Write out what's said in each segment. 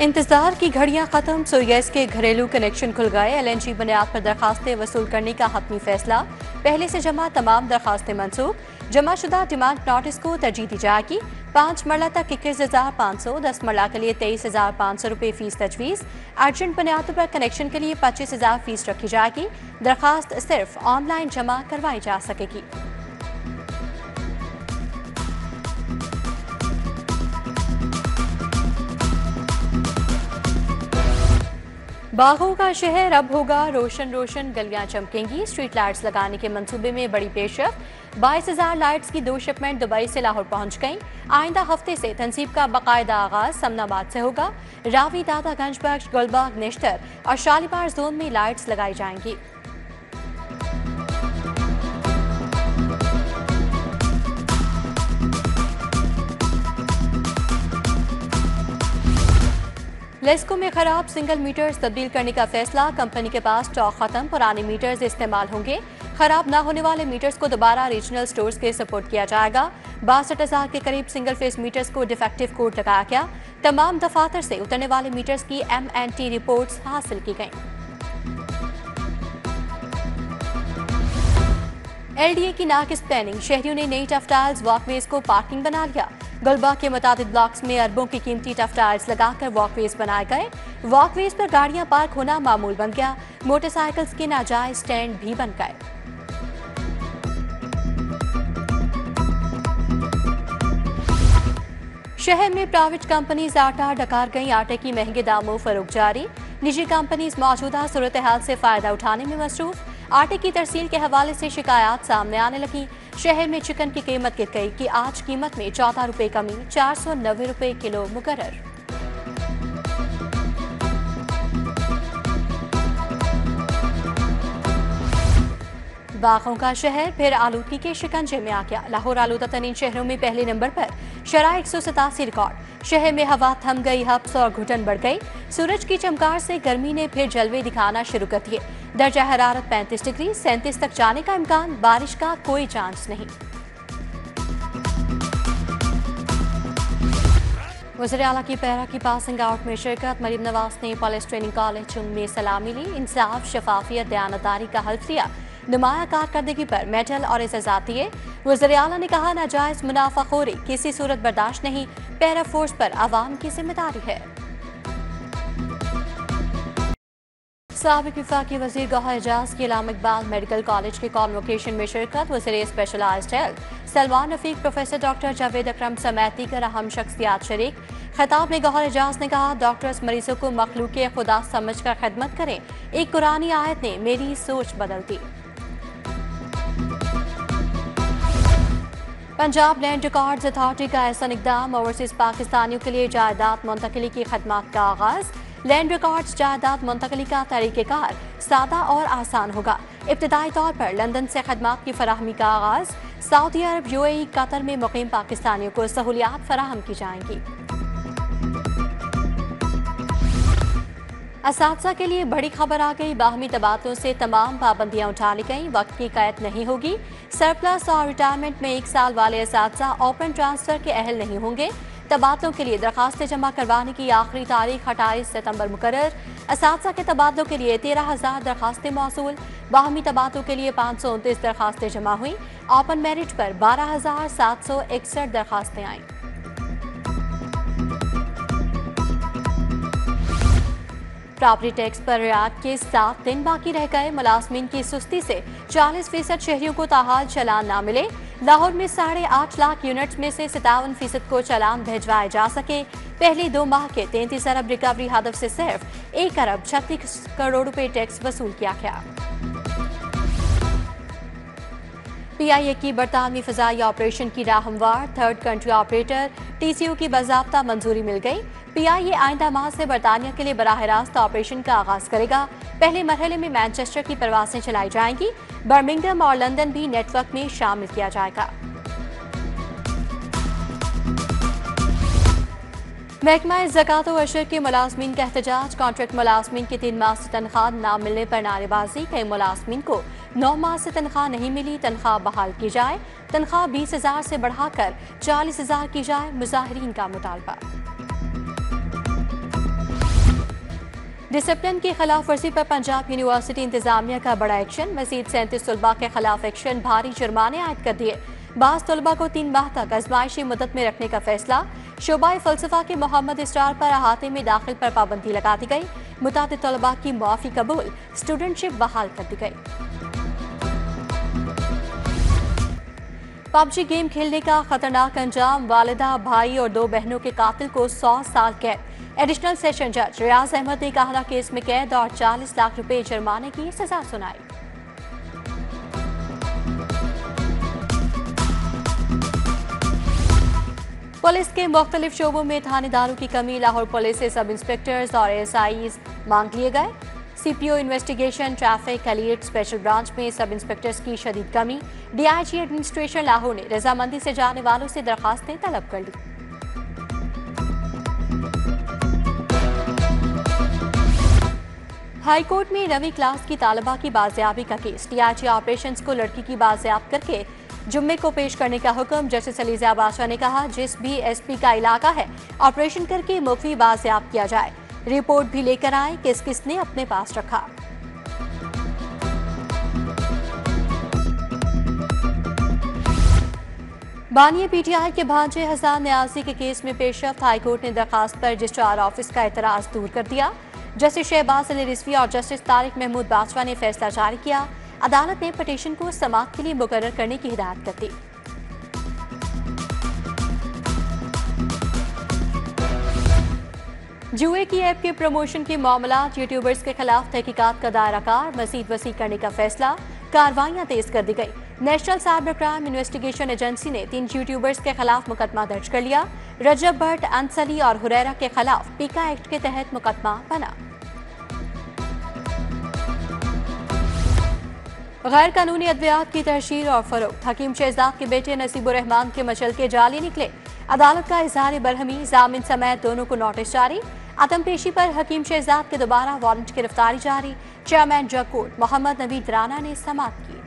इंतजार की घड़ियां खत्म, सुएज के घरेलू कनेक्शन खुल गए। LNG बुनियाद पर दरखास्तें वसूल करने का हतमी फैसला। पहले से जमा तमाम दरखास्तें मनसूख। जमाशुदा डिमांड नोटिस को तरजीह दी जाएगी। 5 मरला तक 21,500, 10 मरला के लिए 23,500 रुपये फीस तजवीज़। अर्जेंट बुनियादों पर कनेक्शन के लिए 25,000 फीस रखी जाएगी। दरखास्त सिर्फ ऑनलाइन जमा करवाई जा सकेगी। बागों का शहर अब होगा रोशन रोशन, गलियां चमकेंगी। स्ट्रीट लाइट्स लगाने के मंसूबे में बड़ी पेशरफ। 22,000 लाइट्स की 2 शिपमेंट दुबई से लाहौर पहुंच गईं। आइंदा हफ्ते से तनसीब का बाकायदा आगाज समनाबाद से होगा। रावी, दादागंज बख्श, गुलबाग, नेश्तर और शालीमार जोन में लाइट्स लगाई जाएंगी। लेस्को में खराब सिंगल मीटर्स तब्दील करने का फैसला। कंपनी के पास स्टॉक खत्म, पुराने मीटर्स इस्तेमाल होंगे। खराब ना होने वाले मीटर्स को दोबारा रीजनल स्टोर्स के सपोर्ट किया जाएगा। 62,000 के करीब सिंगल फेस मीटर्स को डिफेक्टिव कोड लगाया गया। तमाम दफातर से उतरने वाले मीटर्स की MNT रिपोर्ट्स हासिल की गईं। LDA की नाकिस प्लानिंग, शहरियों ने नई टफटाइल्स वॉकवेज को पार्किंग बना लिया। गुलबाग के मुताबिक ब्लॉक्स में अरबों की कीमती टफटाइल्स लगाकर वॉकवेज बनाए गए। वॉकवेज पर गाड़ियां पार्क होना मामूल बन गया। मोटरसाइकिल्स के नाजायज स्टैंड भी बन गए। शहर में प्राइवेट कंपनीज आटा डकार गई। आटे की महंगे दामों फरोख्त जारी। निजी कंपनीज मौजूदा सूरत हाल से फायदा उठाने में मसरूफ। आटे की तरसील के हवाले से शिकायत सामने आने लगी। शहर में चिकन की कीमत गिर गई कि आज कीमत में 14 रुपये कमी, 490 रुपये किलो मुकर्रर। बागों का शहर फिर आलूदगी के शिकंजे में आ गया। लाहौर आलूदा तरीन शहरों में पहले नंबर पर, शराह 187 रिकॉर्ड। शहर में हवा थम गई, हब्स और घुटन बढ़ गई। सूरज की चमकार से गर्मी ने फिर जलवे दिखाना शुरू कर दिए। दर्जा हरारत 35 डिग्री 37 तक जाने का इम्कान, बारिश का कोई चांस नहीं। वज़ीर आला की पैरा की पासिंग आउट में शिरकत। मरीम नवाज ने पुलिस ट्रेनिंग कॉलेज में सलामी ली। इंसाफ, शफाफियत, दयानतदारी का हल्फ लिया। नुमाया कारकर्दगी पर मेडल और एजाज़ात दिए। वज़ीर आला ने कहा, नाजायज मुनाफाखोरी किसी सूरत बर्दाश्त नहीं। पैरा फोर्स पर आवाम की जिम्मेदारी है। साबिक वफाकी वज़ीर गौहर एजाज की इलामा इकबाल मेडिकल कॉलेज के कॉन्वोकेशन में शिरकत। वज़ीर specialised health Salman Rafiq, professor doctor Javed Akram समेत दीगर अहम शख्सियात शरीक। खिताब में गौहर एजाज ने कहा, डॉक्टर्स मरीजों को मखलूक खुदा समझकर खिदमत करें। एक कुरानी आयत ने मेरी सोच बदल दी। पंजाब लैंड रिकॉर्ड्स अथॉरिटी का ऐसा इकदाम, ओवरसीज पाकिस्तानियों के लिए जायदाद मुंतकिली की खदमात का आगाज। लैंड रिकॉर्ड्स जायदाद मुंतकिली का तरीक़ेकार सादा और आसान होगा। इब्तिदाई तौर पर लंदन से खदमात की फराहमी का आगाज। सऊदी अरब, UAE, कतर में मुकीम पाकिस्तानियों को सहूलियात फराहम की जाएंगी। असातिज़ा के लिए बड़ी खबर आ गई। बाहमी तबादलों से तमाम पाबंदियां उठा ली गईं। वक्त की कैद नहीं होगी। सरप्लस और रिटायरमेंट में 1 साल वाले असातिज़ा ओपन ट्रांसफर के अहल नहीं होंगे। तबादलों के लिए दरखास्तें जमा करवाने की आखिरी तारीख 28 सितंबर मुकर्रर। असातिज़ा के तबादलों के लिए 13,000 दरखास्तें मौसूल। बाहमी तबादलों के लिए 529 दरखास्तें जमा हुई। ओपन मेरिट पर 12,761 दरखास्तें आईं। प्रॉपर्टी टैक्स पर रियायत के 7 दिन बाकी रह गए। मुलाजमीन की सुस्ती से 40% शहरियों को ताहाल चालान ना मिले। लाहौर में 8.5 लाख यूनिट्स में से 57% को चालान भिजवाए जा सके। पहले 2 माह के 33 अरब रिकवरी हदफ से सिर्फ 1 अरब 36 करोड़ रुपए टैक्स वसूल किया गया। PIA की बरतानवी फ़ज़ाई ऑपरेशन की राह हमवार। 3rd कंट्री ऑपरेटर TCO की बाज़ाब्ता मंजूरी मिल गई। PIA आइंदा माह से बरतानिया के लिए बराह रास्त ऑपरेशन का आगाज करेगा। पहले मरहले में मैनचेस्टर की परवासें चलाई जाएंगी। बर्मिंघम और लंदन भी नेटवर्क में शामिल किया जाएगा। महकमा ज़कात व अशर के मुलाजमीन का एहतजाज। कॉन्ट्रैक्ट मुलाजमीन की 3 माह से तनख्वाह न मिलने पर नारेबाजी। कई मुलाजमीन को 9 माह से तनख्वाह नहीं मिली। तनख्वाह बहाल की जाए। तनख्वाह 20,000 से बढ़ाकर 40,000 की जाए। मुजाहिरीन का मुतालबा। डिसिप्लिन की खिलाफ वर्जी पर पंजाब यूनिवर्सिटी इंतजामिया का बड़ा एक्शन। मजीद 37 तलबा के खिलाफ एक्शन, भारी जुर्माने आयद कर दिए। बास तलबा को 3 माह तक आजमाइशी मुद्दत में रखने का फैसला। शोबाए फलसफा के मोहम्मद इस्रार पर अहाते में दाखिल पर पाबंदी लगा दी गई। मुताद तलबा की मुआफी कबूल, स्टूडेंटशिप बहाल कर दी गई। पबजी गेम खेलने का खतरनाक अंजाम, वालिदा, भाई और 2 बहनों के कातिल को 100 साल कैद। एडिशनल सेशन जज रियाज अहमद ने काहरा केस में कैद और 40 लाख रुपए जुर्माने की सजा सुनाई। पुलिस के मुख्तलिफ शोबों में थानेदारों की कमी, लाहौर पुलिस से सब इंस्पेक्टर्स और एएसआईज मांग लिए गए। CPO investigation, traffic, elite special branch में सब इंस्पेक्टर्स की शदीद कमी। डीआईजी एडमिनिस्ट्रेशन लाहौर ने रजामंदी से जाने वालों से दरखास्तें तलब कर ली। हाई कोर्ट में 9वीं क्लास की तालिबा की बाजियाबी का केस। डीआईजी ऑपरेशंस को लड़की की बाजियाब करके जुम्मे को पेश करने का हुक्म। जस्टिस अलीजा बादशाह ने कहा, जिस भी एसपी का इलाका है ऑपरेशन करके मुख्फी बाजियाब किया जाए। रिपोर्ट भी लेकर आए किस किसने अपने पास रखा। बानिया पीटीआई के भांजे हसन न्याजी के केस में पेशरफ्त। हाईकोर्ट ने दरखास्त पर रजिस्ट्रार ऑफिस का एतराज दूर कर दिया। जस्टिस शहबाज अली रिजवी और जस्टिस तारिक महमूद बाजवा ने फैसला जारी किया। अदालत ने पटिशन को समाअत के लिए मुकर्रर करने की हिदायत कर दी। जुए की ऐप के प्रमोशन के मामला, यूट्यूबर्स के खिलाफ तहकीकात का दायरा कार मजीद वसी करने का फैसला। कार्रवाइयां तेज कर दी गई। National cyber crime investigation agency ने 3 यूट्यूबर्स के खिलाफ मुकदमा दर्ज कर लिया। रजब भट्ट, अंसली और हुरैरा के खिलाफ पीका एक्ट के तहत मुकदमा बना। गैर कानूनी अद्वियात की तहशीर और फरोख्त, हकीम शहजाद के बेटे नसीबुर रहमान के मचल के जाली निकले। अदालत का इजहार बरहमी, जामिन समेत दोनों को नोटिस जारी। अदम पेशी पर हकीम शहजाद के दोबारा वारंट गिरफ्तारी जारी। चेयरमैन जग कोर्ट मोहम्मद नवीद राना ने समाअत की।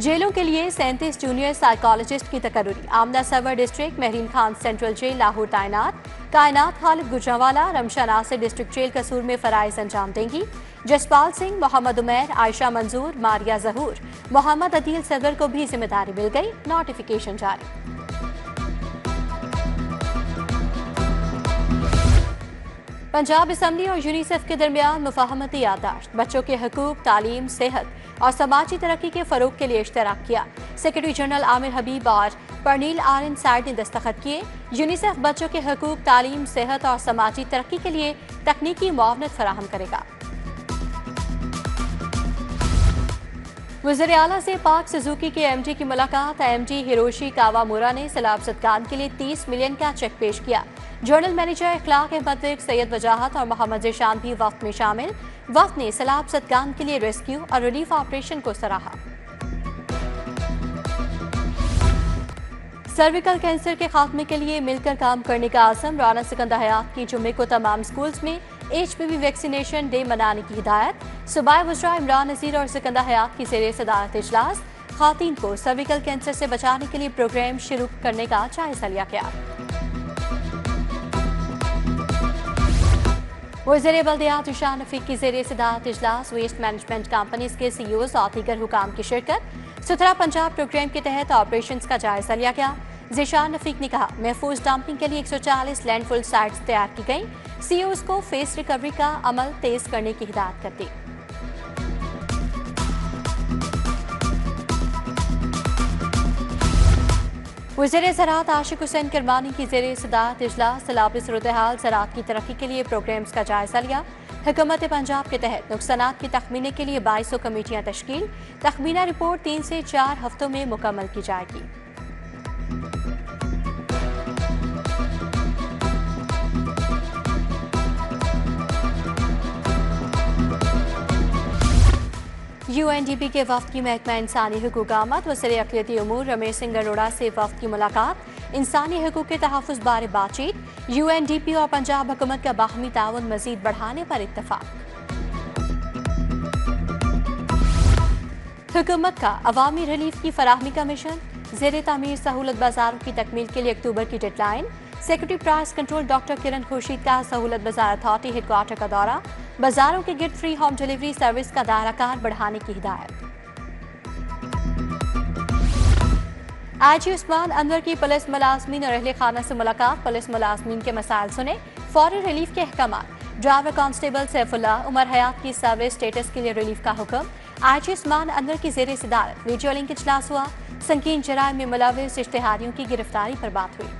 जेलों के लिए 37 जूनियर साइकोलॉजिस्ट की तकर्रुरी। आमना सवर district, Mahreen Khan central jail Lahore तैनात। कायनात खालिद गुजरावाला रमशा नासिर डिस्ट्रिक्ट जेल कसूर में फराइज अंजाम देंगी। जसपाल सिंह, मोहम्मद उमैर, आयशा मंजूर, मारिया जहूर, मोहम्मद अदील सदर को भी जिम्मेदारी मिल गई। नोटिफिकेशन जारी। पंजाब असम्बली और यूनिसेफ के दरमियान मुफाहमती याददाश्त, बच्चों के हकूक, तालीम, सेहत और समाजी तरक्की के फरोग के लिए इश्तराक किया। सेक्रेटरी जनरल आमिर हबीब और परनील आरन साइड ने दस्तखत किए। यूनिसेफ बच्चों के हकूक, तालीम, सेहत और समाजी तरक्की के लिए तकनीकी मुआवनत फराहम करेगा। वज़ीर आला से पाक सुजुकी के एमडी की मुलाकात। एमडी हिरोशी कावामुरा ने सैलाब ज़दगान के लिए 30 मिलियन का चेक पेश किया। जनरल मैनेजर इखलाक अहमद सैयद वजाहत और मोहम्मद ज़ेशान भी वफ्त में शामिल। वफ्त ने सैलाब ज़दगान के लिए रेस्क्यू और रिलीफ ऑपरेशन को सराहा। सर्विकल कैंसर के खात्मे के लिए मिलकर काम करने का आज़म। राना सिकंदर हयात की जुम्मे को तमाम स्कूल्स में HPV वैक्सीनेशन डे मनाने की हिदायत। सूबाई वज़रा इमरान नज़ीर और सिकंदर हयात की ज़ेरे सदारत इजलास। खातीन को सर्विकल कैंसर से बचाने के लिए प्रोग्राम शुरू करने का जायजा लिया गया। वज़ीर बल्दियात इशान रफ़ीक की ज़ेरे सदारत इजलास। वेस्ट मैनेजमेंट कंपनीज के CEOs और दीगर हुकाम की शिरकत। सुथरा पंजाब प्रोग्राम के तहत ऑपरेशंस का जायजा लिया गया। ज़ेशान रफ़ीक ने कहा, महफूज डंपिंग के लिए 140 लैंडफुल साइट्स तैयार की गई। CEOs को फेस रिकवरी का अमल तेज करने की हिदायत कर दी। वज़ीर ज़राअत आशिक हुसैन करमानी की ज़ेरे सदारत इजलास। सैलाबी सूरत-ए-हाल, ज़राअत की तरक्की के लिए प्रोग्राम्स का जायजा लिया। हुकूमत पंजाब के तहत नुकसानात की तखमीने के लिए 2200 कमेटियां तश्कील। तखमीना रिपोर्ट 3 से 4 हफ्तों में मुकम्मल की जाएगी। UNDP के वफ्द की महकमा इंसानी हुकूक आमद। वज़ीर अक़लियती उमूर रमेश सिंह अरोड़ा से वफ्द की मुलाकात। इंसानी हुकूक के तहफ़्फ़ुज़ बारे बातचीत। UNDP और पंजाब हुकूमत का बाहमी ताउन मज़ीद बढ़ाने पर इत्तफ़ाक़। हुकूमत का अवामी रिलीफ की फराहमी का मिशन। ज़ेरे तामीर सहूलत बाजारों की तकमील के लिए अक्टूबर की deadline. Secretary price control doctor Kiran Khurshid का सहूलत बाजार अथॉरिटी हेडक्वार्टर का दौरा, बाजारों के gift free home delivery service का दायरा कार बढ़ाने की हिदायत। आईजी उस्मान अनवर की पुलिस मुलाजमीन और अहले खाना से मुलाकात, पुलिस मुलाजमीन के मसाइल सुने, फौरी रिलीफ के अहकाम। ड्राइवर कांस्टेबल सैफुल्लाह उमर हयात की सर्विस स्टेटस के लिए रिलीफ का हुक्म। आईजी उस्मान अनवर की जेर सदारत वीडियो लिंक इजलास हुआ, संगीन जराइम में मुलविस इश्तिहारियों की गिरफ्तारी पर बात हुई।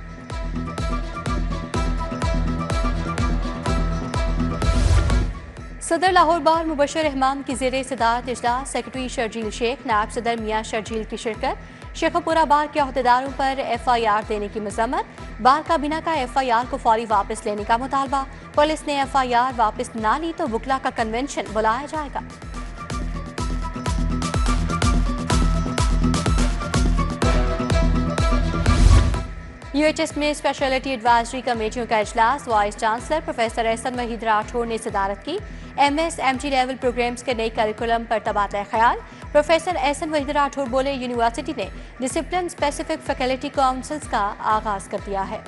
सदर लाहौर बार मुबशर रहमान की जेर सदारत इजलास, सेक्रेटरी शर्जील शेख, नायब सदर मियां शर्जील की शिरकत। शेखपुरा बार के अहदेदारों पर FIR देने की मजम्मत, बार काबीना का FIR को फौरी वापस लेने का मुतालबा, पुलिस ने FIR वापस ना ली तो बुकला का कन्वेंशन बुलाया जाएगा। UHS में स्पेशलिटी एडवाइजरी कमेटियों का इजलास, vice chancellor professor Ahsan Waheed Rathore ने सदारत की। MS MT लेवल प्रोग्राम्स के नए करिकुलम पर तबादला ख्याल, प्रोफेसर एहसन वहीद राठौर बोले यूनिवर्सिटी ने डिसिप्लिन स्पेसिफिक फैकल्टी काउंसिल्स का आगाज कर दिया है।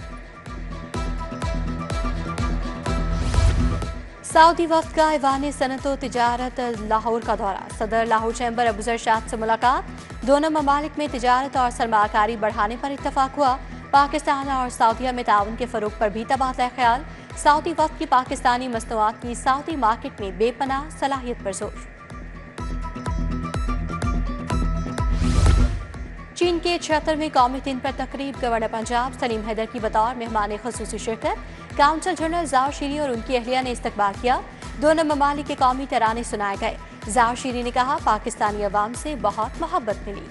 सऊदी वफ्द का ऐवान सनअत व तिजारत लाहौर का दौरा, सदर लाहौर चैम्बर अबूजर शाद से मुलाकात, दोनों ममालिक में तिजारत और सरमाकारी बढ़ाने पर इत्तफाक हुआ। पाकिस्तान और सऊदीया में ताउन के फरोग पर भी तबादला ख्याल, सऊदी वफ्द की पाकिस्तानी मसनूआत की सऊदी मार्केट में बेपनाह सलाहियत पर जोर। चीन के 76वें कौमी दिन पर तकरीब, गवर्नर पंजाब सलीम हैदर की बतौर मेहमान खुसूसी शिरकत, काउंसिल जनरल जाओ शीरी और उनकी अहलिया ने इस्तकबाल किया। दोनों ममालिक के कौमी तराने सुनाए गए। जाओ शीरी ने कहा, पाकिस्तानी अवाम से बहुत मोहब्बत मिली।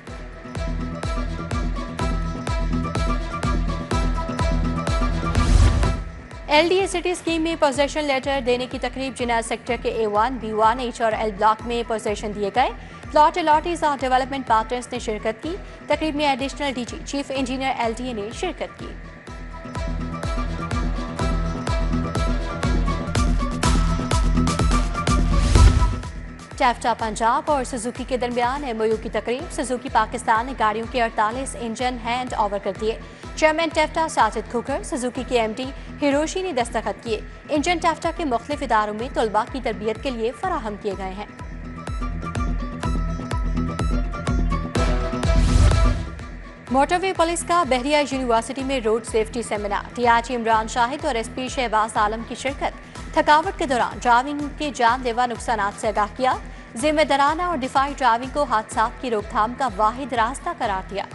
LDA सिटी स्कीम में पोजेशन लेटर देने की तकरीब, जिना सेक्टर के A1, B1, H और L ब्लॉक में पोजेशन दिए गए। प्लॉट अलॉटीज और डेवलपमेंट पार्टनर्स ने शिरकत की। तकरीब में additional DG chief engineer LDA ने शिरकत की। टैफ्टा पंजाब और सुजुकी के दरमियान MOU की तकरीब, सुजुकी पाकिस्तान ने गाड़ियों के 48 इंजन हैंड ओवर कर दिए। चेयरमैन टैफ्टा साजिद खुकर, सुजुकी के MD हिरोशी ने दस्तखत किए। इंजन टैफ्टा के मुख्तलिफ इदारों में तलबा की तरबियत के लिए फराहम किए गए हैं। मोटरवे पुलिस का बहरिया यूनिवर्सिटी में road safety seminar, DIG Imran Shahid और SP शहबाज आलम की शिरकत। थकावट के दौरान ड्राइविंग के जानलेवा नुकसानात से आगाह किया। जिम्मेदाराना और दिफाई ड्राइविंग को हादसात की रोकथाम का वाहिद रास्ता करार दिया।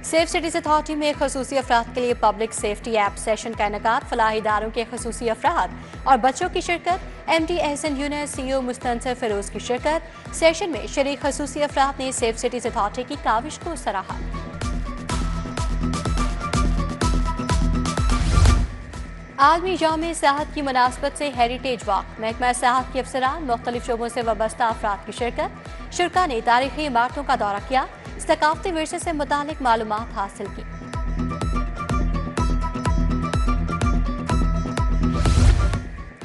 सेफ सिटीज अथॉरिटी में खसूसी अफराद के लिए पब्लिक सेफ्टी ऐप सेशन का इनेकाद, फलाही इदारों के खसूसी अफराद और बच्चों की शिरकत। MD एहसन यूनुस, CEO मुस्तनसर फिरोज की शिरकत। सेशन में शरीक खसूसी अफराद ने सेफ सिटीज अथॉरिटी की काविश को सराहा। आलमी यौम सियाहत की मुनासबत से हेरिटेज वॉक, महकमा सियाहत के अफसरान, मुख्तलिफ शोबों से वाबस्ता अफराद की शिरकत। शुरका ने तारीखी इमारतों का दौरा किया, सकाफती विरसे से मुतालिक मालूमात हासिल की।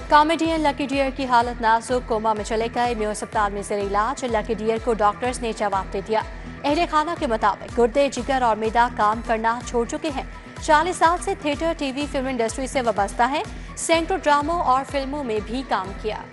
कॉमेडियन लकी डियर की हालत नाजुक, कोमा में चले गए, मेयो अस्पताल में जेर इलाज। लकी डियर को डॉक्टर्स ने जवाब दे दिया। अहले खाना के मुताबिक गुर्दे, जिगर और मैदा काम करना छोड़ चुके हैं। 40 साल से थिएटर, TV, फिल्म इंडस्ट्री से वाबस्ता है। सैकड़ों ड्रामों और फिल्मों में भी काम किया।